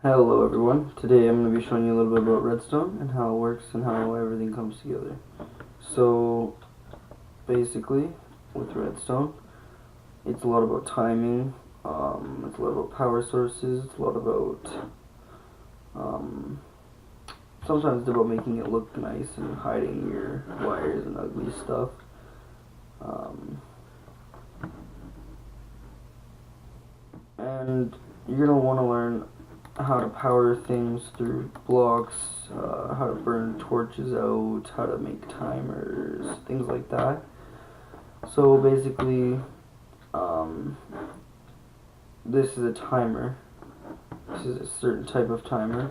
Hello everyone, today I'm going to be showing you a little bit about Redstone and how it works and how everything comes together. So basically with Redstone, it's a lot about timing, it's a lot about power sources, it's a lot about, sometimes it's about making it look nice and hiding your wires and ugly stuff. And you're going to want to learn how to power things through blocks, how to burn torches out, how to make timers, things like that. So basically, this is a timer. This is a certain type of timer.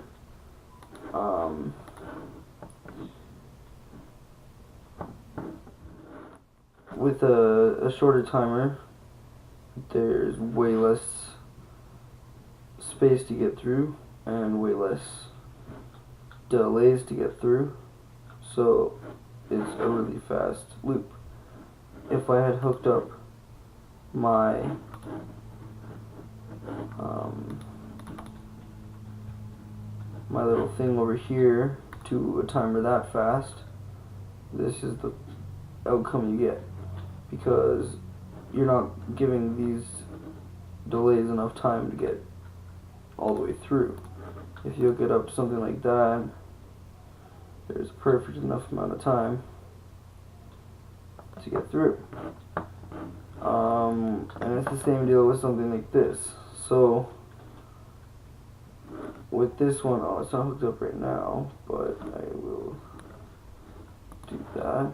With a shorter timer, there's way less space to get through and way less delays to get through, so it's a really fast loop. If I had hooked up my my little thing over here to a timer that fast, this is the outcome you get, because you're not giving these delays enough time to get all the way through. If you hook it up to something like that, there's a perfect enough amount of time to get through. And it's the same deal with something like this. So with this one, oh, it's not hooked up right now, but I will do that.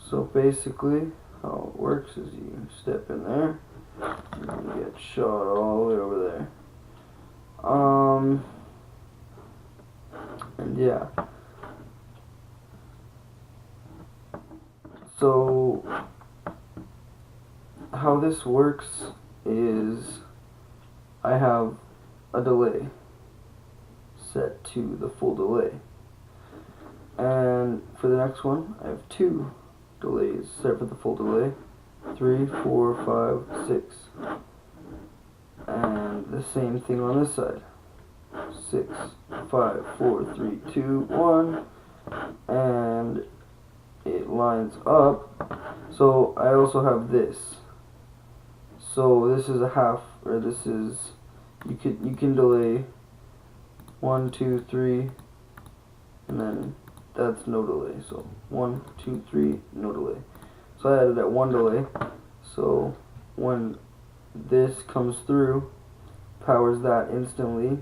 So basically, how it works is you step in there, and you get shot all the way over there. And yeah. So how this works is I have a delay set to the full delay. And for the next one, I have two delays set for the full delay. 3, 4, 5, 6. And the same thing on this side. 6, 5, 4, 3, 2, 1. And it lines up. So I also have this. So this is a half, or this is, you can delay 1, 2, 3, and then that's no delay. So 1, 2, 3, no delay. So I added that one delay. So when this comes through, powers that instantly,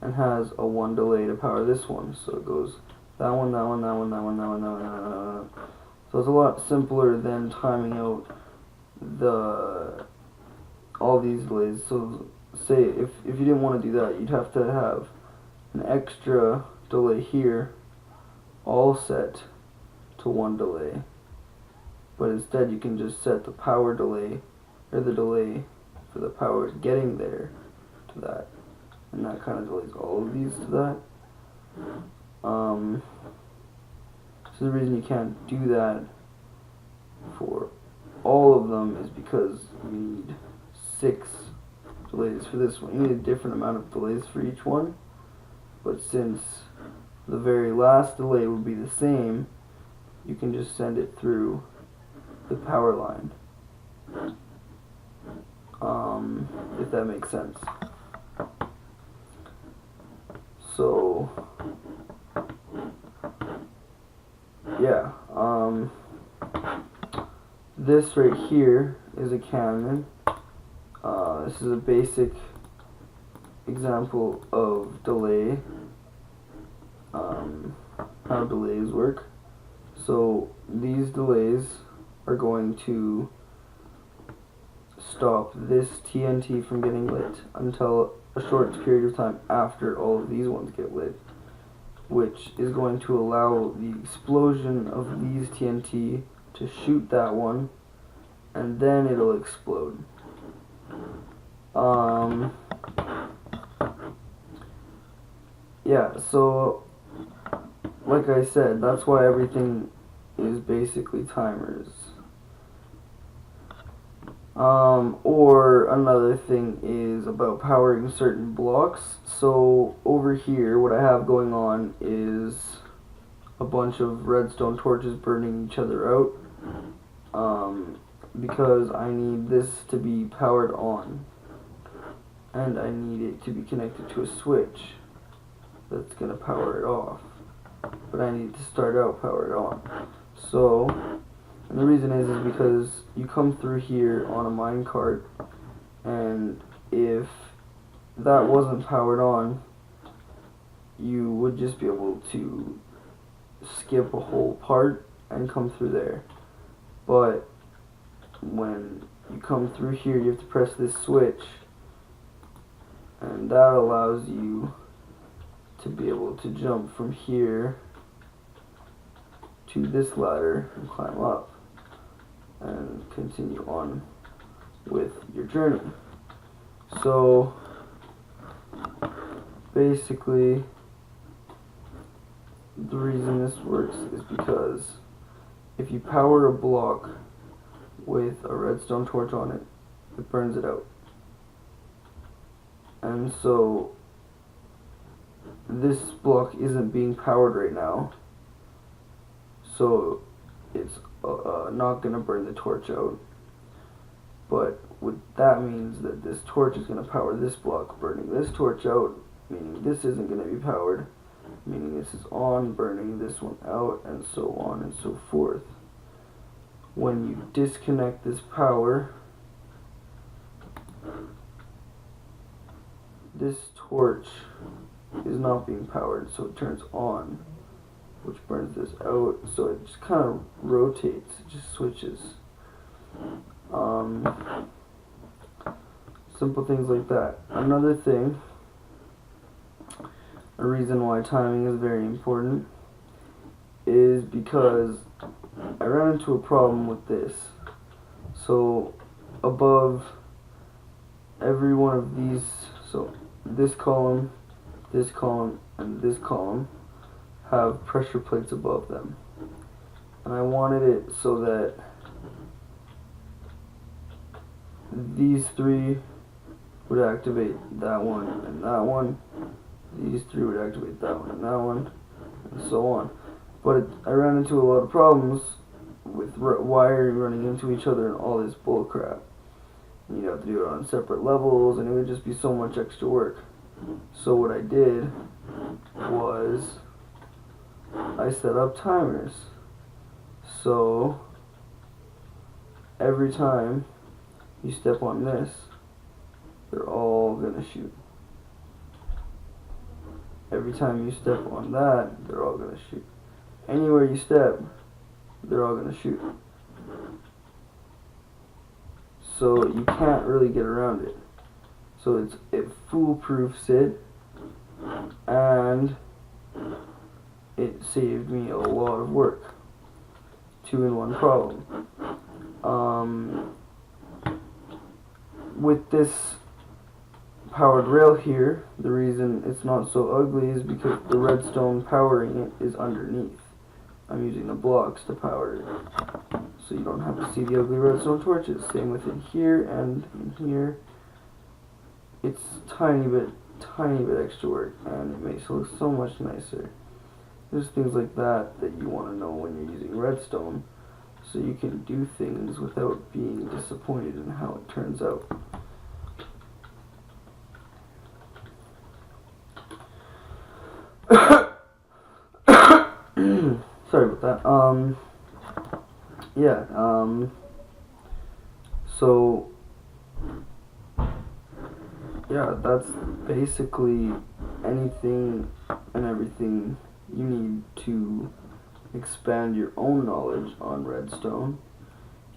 and has a 1 delay to power this one. So it goes that one, that one, that one, that one, that one, that one, that one, that one. So it's a lot simpler than timing out all these delays. So say if you didn't want to do that, you'd have to have an extra delay here, all set to 1 delay. But instead you can just set the power delay, or the delay for the power getting there to that. And that kind of delays all of these to that. So the reason you can't do that for all of them is because you need 6 delays for this one. You need a different amount of delays for each one. But since the very last delay will be the same, you can just send it through the power line. If that makes sense. So yeah, this right here is a cannon. This is a basic example of delay, how delays work. So these delays are going to stop this TNT from getting lit until a short period of time after all of these ones get lit, which is going to allow the explosion of these TNT to shoot that one, and then it'll explode. Yeah, so like I said, that's why everything is basically timers. Or another thing is about powering certain blocks. So over here, what I have going on is a bunch of redstone torches burning each other out, because I need this to be powered on, and I need it to be connected to a switch that's going to power it off, but I need to start out powered on. So, and the reason is because you come through here on a minecart, and if that wasn't powered on, you would just be able to skip a whole part and come through there. But when you come through here, you have to press this switch, and that allows you to be able to jump from here to this ladder and climb up and continue on with your journey. So basically, the reason this works is because if you power a block with a redstone torch on it, it burns it out. And so this block isn't being powered right now, so it's not going to burn the torch out. But that means that this torch is going to power this block, burning this torch out, meaning this isn't going to be powered, meaning this is on, burning this one out, and so on and so forth. When you disconnect this power, this torch is not being powered, so it turns on, which burns this out, so it just kind of rotates, it just switches. Simple things like that. Another thing, a reason why timing is very important, is because I ran into a problem with this. So above every one of these, so this column, and this column have pressure plates above them, and I wanted it so that these three would activate that one and that one, these three would activate that one and that one, and so on. But I ran into a lot of problems with wiring running into each other and all this bullcrap. You'd have to do it on separate levels, and it would just be so much extra work. So what I did was I set up timers. So every time you step on this, they're all gonna shoot. Every time you step on that, they're all gonna shoot. Anywhere you step, they're all gonna shoot. So you can't really get around it. So it foolproofs it, and it saved me a lot of work. 2-in-1 problem. With this powered rail here, the reason it's not so ugly is because the redstone powering it is underneath. I'm using the blocks to power it, so you don't have to see the ugly redstone torches. Same with it here and in here. It's tiny bit extra work, and it makes it look so much nicer. There's things like that you want to know when you're using redstone, so you can do things without being disappointed in how it turns out. Sorry about that. So yeah, that's basically anything and everything you need to expand your own knowledge on redstone.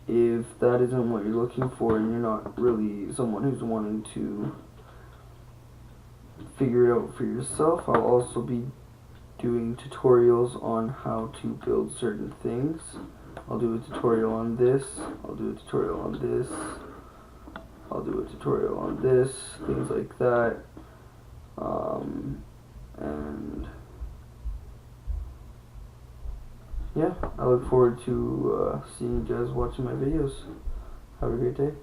If that isn't what you're looking for, and you're not really someone who's wanting to figure it out for yourself, I'll also be doing tutorials on how to build certain things. I'll do a tutorial on this, I'll do a tutorial on this, I'll do a tutorial on this, things like that. And yeah, I look forward to seeing you guys watching my videos. Have a great day.